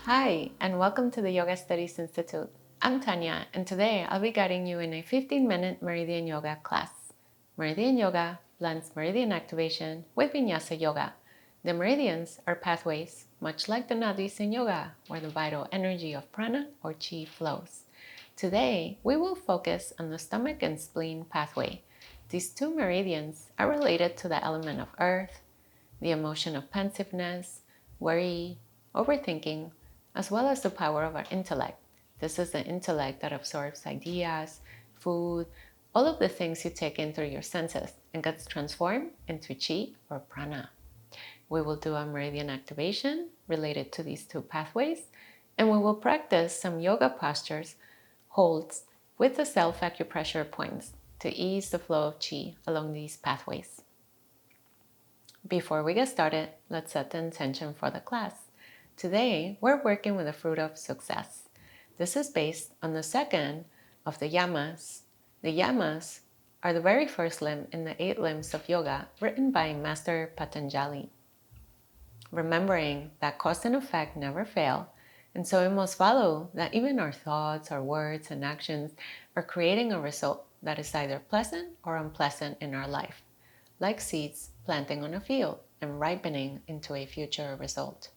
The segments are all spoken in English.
Hi, and welcome to the Yoga Studies Institute. I'm Tanya, and today I'll be guiding you in a 15-minute Meridian Yoga class. Meridian Yoga blends meridian activation with Vinyasa Yoga. The meridians are pathways, much like the nadis in yoga, where the vital energy of prana or chi flows. Today, we will focus on the stomach and spleen pathway. These two meridians are related to the element of earth, the emotion of pensiveness, worry, overthinking, as well as the power of our intellect. This is the intellect that absorbs ideas, food, all of the things you take in through your senses and gets transformed into chi or prana. We will do a meridian activation related to these two pathways, and we will practice some yoga postures, holds, with the self acupressure points to ease the flow of chi along these pathways. Before we get started, let's set the intention for the class. Today, we're working with the fruit of success. This is based on the second of the yamas. The yamas are the very first limb in the 8 limbs of yoga written by Master Patanjali. Remembering that cause and effect never fail, and so we must follow that even our thoughts, our words, and actions are creating a result that is either pleasant or unpleasant in our life, like seeds planting on a field and ripening into a future result.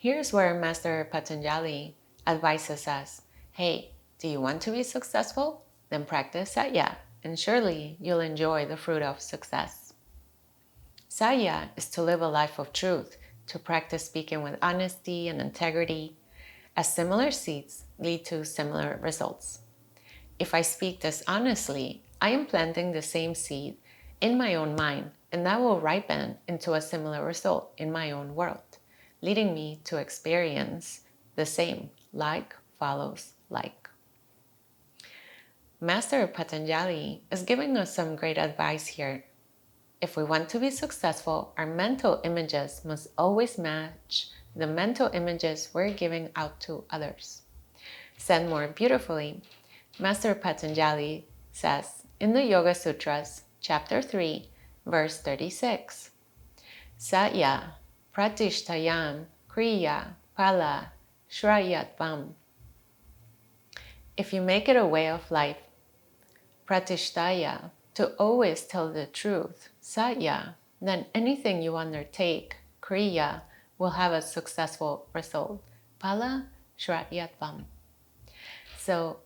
Here's where Master Patanjali advises us, hey, do you want to be successful? Then practice Satya, and surely you'll enjoy the fruit of success. Satya is to live a life of truth, to practice speaking with honesty and integrity, as similar seeds lead to similar results. If I speak dishonestly, I am planting the same seed in my own mind, and that will ripen into a similar result in my own world, leading me to experience the same, like follows like. Master Patanjali is giving us some great advice here. If we want to be successful, our mental images must always match the mental images we're giving out to others. Said more beautifully, Master Patanjali says in the Yoga Sutras, chapter 3, verse 36, Satya pratishtayam kriya pala shrayatvam. If you make it a way of life, pratishtaya, to always tell the truth, Satya, then anything you undertake, kriya, will have a successful result. Pala shrayatvam. So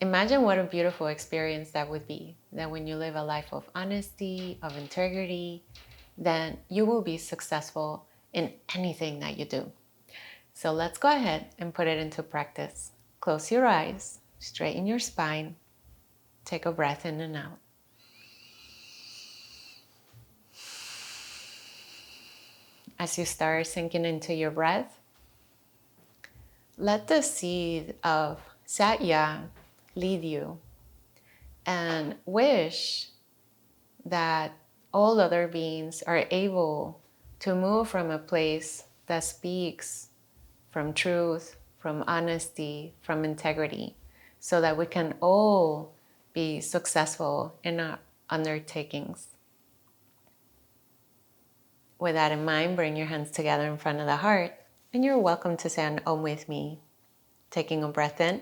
imagine what a beautiful experience that would be, that when you live a life of honesty, of integrity, then you will be successful in anything that you do. So let's go ahead and put it into practice. Close your eyes, straighten your spine, take a breath in and out. As you start sinking into your breath, let the seed of Satya lead you, and wish that all other beings are able to move from a place that speaks from truth, from honesty, from integrity, so that we can all be successful in our undertakings. With that in mind, bring your hands together in front of the heart, and you're welcome to say an Om with me. Taking a breath in.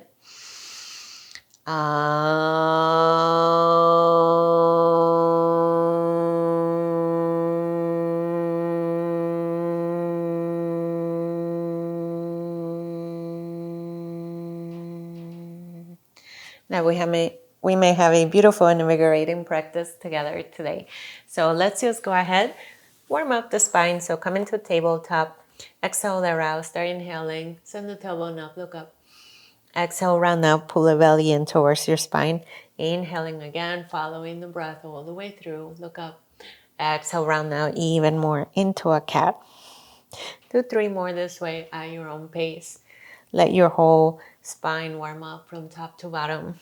Now we may have a beautiful and invigorating practice together today. So let's just go ahead, warm up the spine. So come into tabletop, exhale there out, start inhaling, send the tailbone up, look up. Exhale, round up, pull the belly in towards your spine. Inhaling again, following the breath all the way through, look up. Exhale, round out even more into a cat. Do 3 more this way at your own pace. Let your whole spine warm up from top to bottom.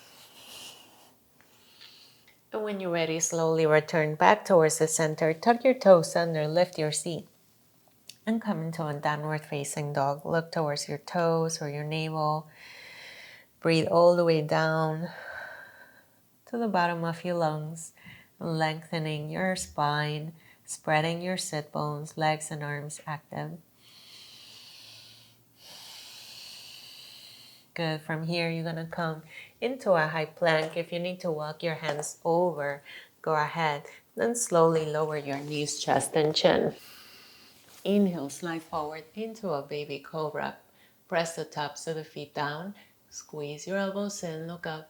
And when you're ready, slowly return back towards the center. Tuck your toes under, lift your seat. And come into a downward facing dog. Look towards your toes or your navel. Breathe all the way down to the bottom of your lungs, lengthening your spine, spreading your sit bones, legs and arms active. Good. From here, you're going to come into a high plank. If you need to walk your hands over, go ahead. Then slowly lower your knees, chest, and chin. Inhale, slide forward into a baby cobra. Press the tops of the feet down. Squeeze your elbows in, look up.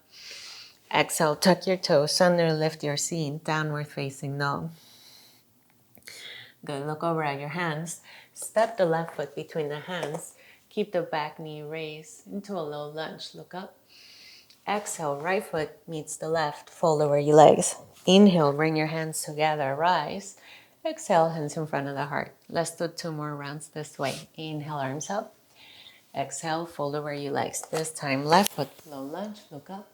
Exhale, tuck your toes under, lift your seat, downward facing dog. Good, look over at your hands. Step the left foot between the hands. Keep the back knee raised into a low lunge, look up. Exhale, right foot meets the left, fold over your legs. Inhale, bring your hands together, rise. Exhale, hands in front of the heart. Let's do 2 more rounds this way. Inhale, arms up. Exhale, fold over your legs. This time, left foot, low lunge, look up.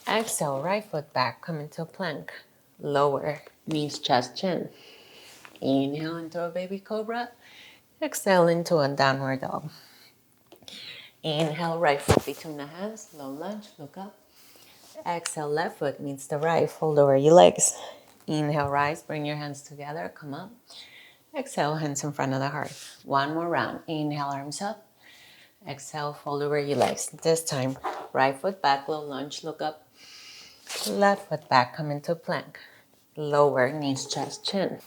Exhale, right foot back, come into plank. Lower, knees, chest, chin. Inhale into a baby cobra. Exhale into a downward dog. Inhale, right foot between the hands, low lunge, look up. Exhale, left foot meets the right, fold over your legs. Inhale, rise, bring your hands together, come up. Exhale, hands in front of the heart. 1 more round. Inhale, arms up. Exhale, fold over your legs. This time, right foot back, low lunge, look up. Left foot back, come into plank. Lower, knees, chest, chin.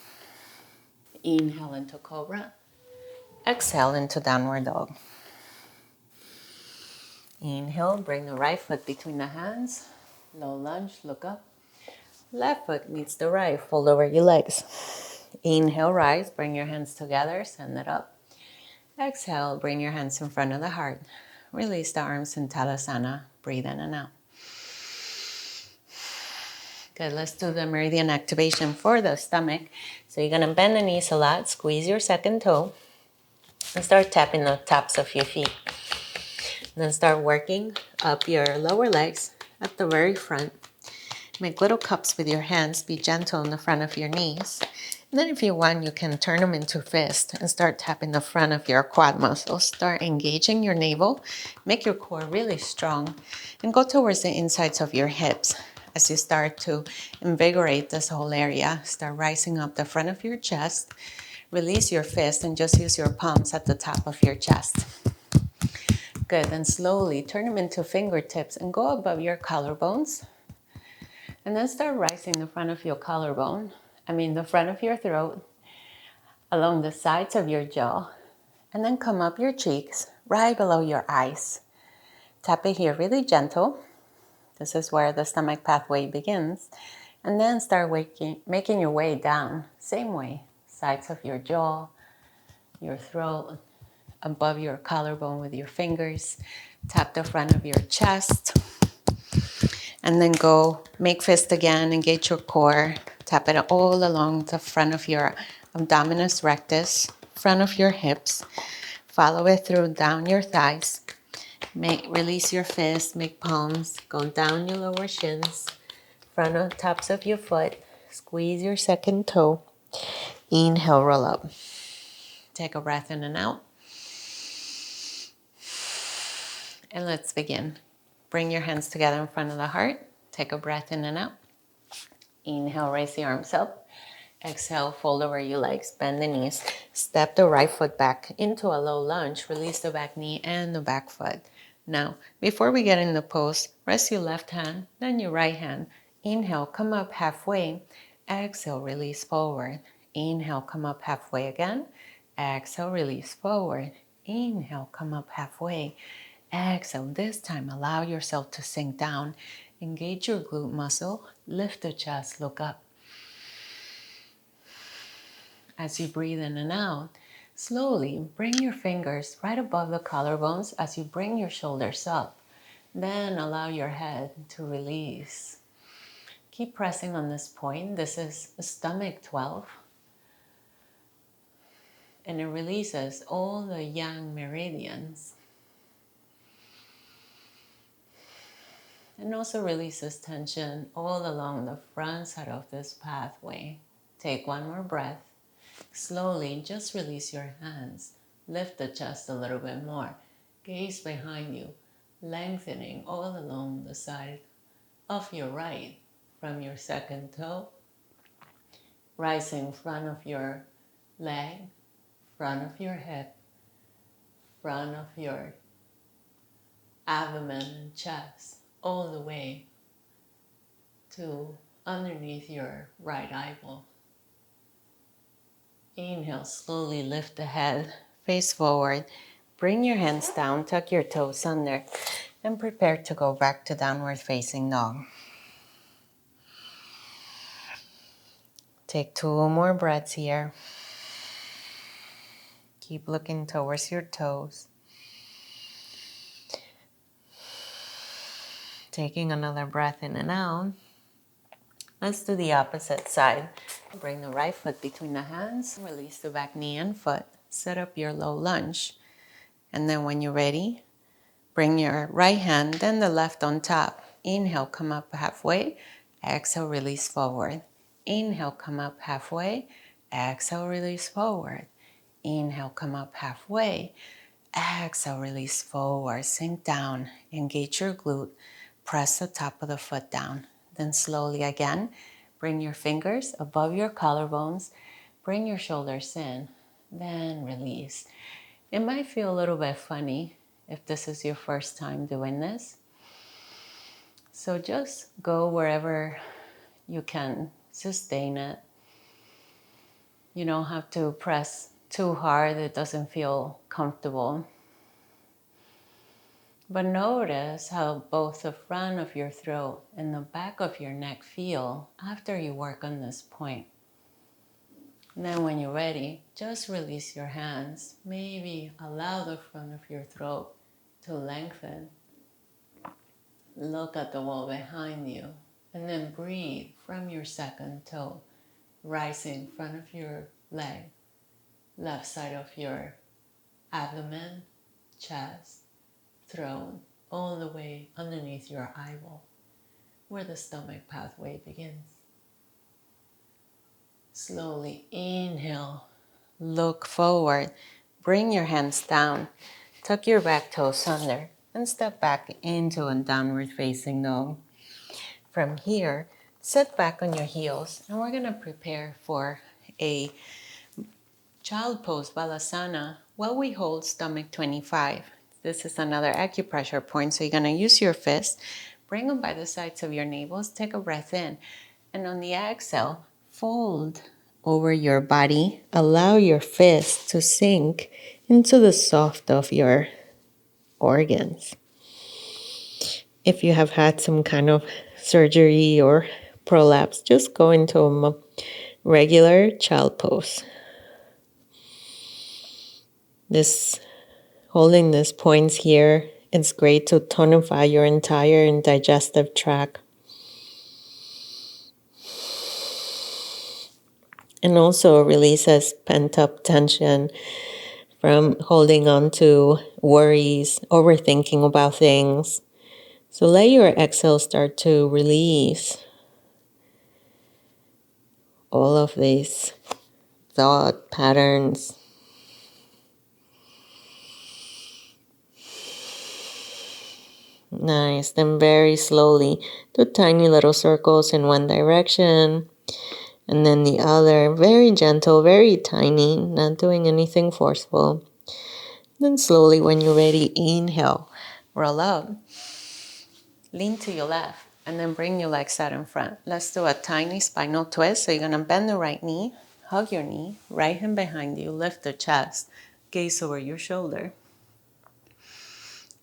Inhale into cobra. Exhale into downward dog. Inhale, bring the right foot between the hands. Low lunge, look up. Left foot meets the right, fold over your legs. Inhale, rise, bring your hands together, send it up. Exhale, bring your hands in front of the heart. Release the arms in Tadasana. Breathe in and out. Good, let's do the meridian activation for the stomach. So you're gonna bend the knees a lot, squeeze your second toe, and start tapping the tops of your feet. And then start working up your lower legs at the very front. Make little cups with your hands. Be gentle in the front of your knees. And then if you want, you can turn them into fists and start tapping the front of your quad muscles. Start engaging your navel. Make your core really strong. And go towards the insides of your hips. As you start to invigorate this whole area, start rising up the front of your chest. Release your fist and just use your palms at the top of your chest. Good, then slowly turn them into fingertips and go above your collarbones. And then start rising the front of your collarbone, the front of your throat, along the sides of your jaw. And then come up your cheeks, right below your eyes. Tap it here really gentle. This is where the stomach pathway begins. And then start making your way down, same way. Sides of your jaw, your throat, above your collarbone with your fingers. Tap the front of your chest. And then go make fist again, engage your core. Tap it all along the front of your abdominis rectus, front of your hips. Follow it through down your thighs. Release your fist, make palms, go down your lower shins, front of tops of your foot. Squeeze your second toe. Inhale, roll up. Take a breath in and out. And let's begin. Bring your hands together in front of the heart. Take a breath in and out. Inhale, raise the arms up. Exhale, fold over your legs, bend the knees. Step the right foot back into a low lunge. Release the back knee and the back foot. Now, before we get in the pose, rest your left hand, then your right hand. Inhale, come up halfway. Exhale, release forward. Inhale, come up halfway again. Exhale, release forward. Inhale, come up halfway. Exhale, this time allow yourself to sink down. Engage your glute muscle, lift the chest, look up. As you breathe in and out, slowly bring your fingers right above the collarbones as you bring your shoulders up. Then allow your head to release. Keep pressing on this point. This is stomach 12. And it releases all the yang meridians. And also releases tension all along the front side of this pathway. Take one more breath. Slowly, just release your hands. Lift the chest a little bit more. Gaze behind you, lengthening all along the side of your right, from your second toe, rising front of your leg, front of your hip, front of your abdomen and chest all the way to underneath your right eyeball. Inhale, slowly lift the head, face forward. Bring your hands down, tuck your toes under, and prepare to go back to downward facing dog. Take 2 more breaths here. Keep looking towards your toes. Taking another breath in and out. Let's do the opposite side. Bring the right foot between the hands. Release the back knee and foot. Set up your low lunge. And then when you're ready, bring your right hand, then the left on top. Inhale, come up halfway. Exhale, release forward. Inhale, come up halfway. Exhale, release forward. Inhale, come up halfway. Exhale, release forward. Sink down. Engage your glute. Press the top of the foot down. Then slowly again, bring your fingers above your collarbones. Bring your shoulders in. Then release. It might feel a little bit funny if this is your first time doing this. So just go wherever you can sustain it. You don't have to press too hard. It doesn't feel comfortable. But notice how both the front of your throat and the back of your neck feel after you work on this point. And then when you're ready, just release your hands. Maybe allow the front of your throat to lengthen. Look at the wall behind you. And then breathe from your second toe, rising in front of your leg, left side of your abdomen, chest, throat, all the way underneath your eyeball, where the stomach pathway begins. Slowly inhale, look forward, bring your hands down, tuck your back toes under, and step back into a downward facing dog. From here, sit back on your heels, and we're gonna prepare for a child pose balasana while we hold stomach 25. This is another acupressure point, so you're gonna use your fists, bring them by the sides of your navels, take a breath in, and on the exhale, fold over your body, allow your fists to sink into the soft of your organs. If you have had some kind of surgery or prolapse, just go into a regular child pose. Holding these points here, it's great to tonify your entire digestive tract. And also releases pent-up tension from holding on to worries, overthinking about things. So let your exhale start to release all of these thought patterns. Nice. Then very slowly do tiny little circles in one direction and then the other. Very gentle, very tiny, not doing anything forceful. Then slowly, when you're ready, inhale, roll up, lean to your left, and then bring your legs out in front. Let's do a tiny spinal twist. So you're gonna bend the right knee, hug your knee, right hand behind you, lift the chest, gaze over your shoulder.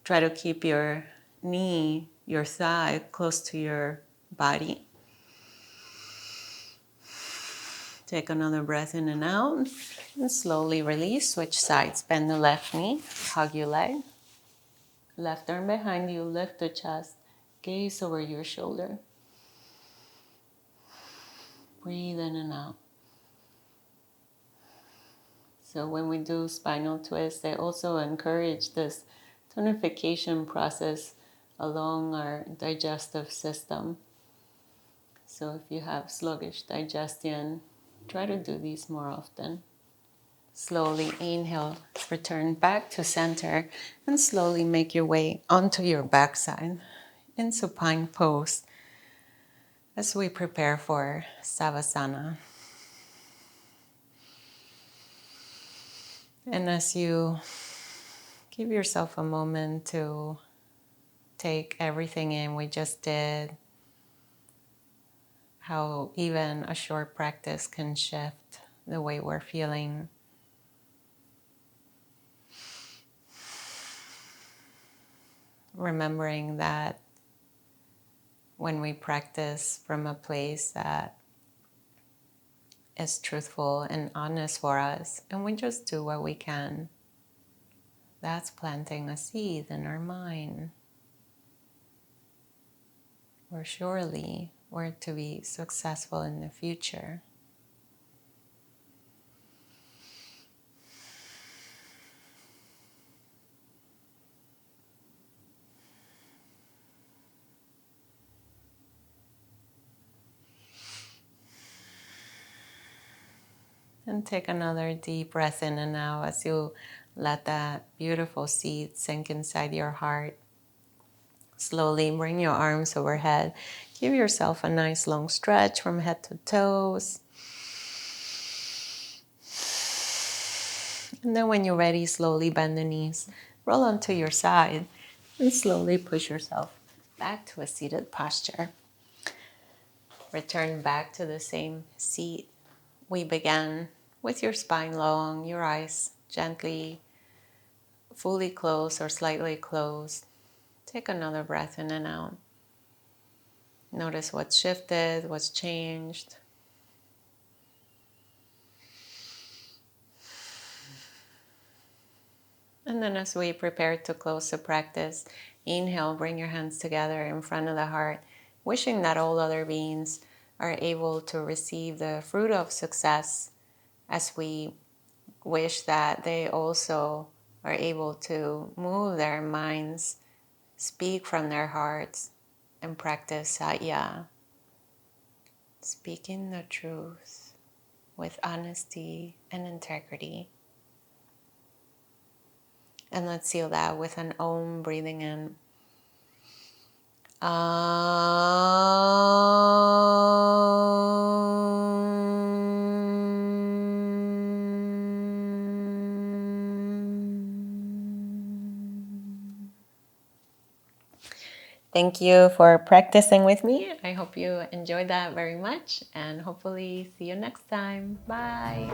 Try to keep your knee, your thigh close to your body. Take another breath in and out, and slowly release. Switch sides. Bend the left knee, hug your leg. Left arm behind you, lift the chest, gaze over your shoulder. Breathe in and out. So when we do spinal twists, they also encourage this tonification process along our digestive system. So if you have sluggish digestion, try to do these more often. Slowly inhale, return back to center, and slowly make your way onto your backside in supine pose as we prepare for Savasana. And as you give yourself a moment to take everything in we just did, how even a short practice can shift the way we're feeling. Remembering that when we practice from a place that is truthful and honest for us, and we just do what we can, that's planting a seed in our mind, where surely we're to be successful in the future. And take another deep breath in and out as you let that beautiful seed sink inside your heart. Slowly bring your arms overhead. Give yourself a nice long stretch from head to toes. And then when you're ready, slowly bend the knees. Roll onto your side and slowly push yourself back to a seated posture. Return back to the same seat we began, with your spine long, your eyes gently, fully closed or slightly closed. Take another breath in and out. Notice what's shifted, what's changed. And then as we prepare to close the practice, inhale, bring your hands together in front of the heart, wishing that all other beings are able to receive the fruit of success, as we wish that they also are able to move their minds, speak from their hearts, and practice Satya, speaking the truth with honesty and integrity. And let's seal that with an Om, breathing in. Thank you for practicing with me. I hope you enjoyed that very much, and hopefully see you next time. Bye.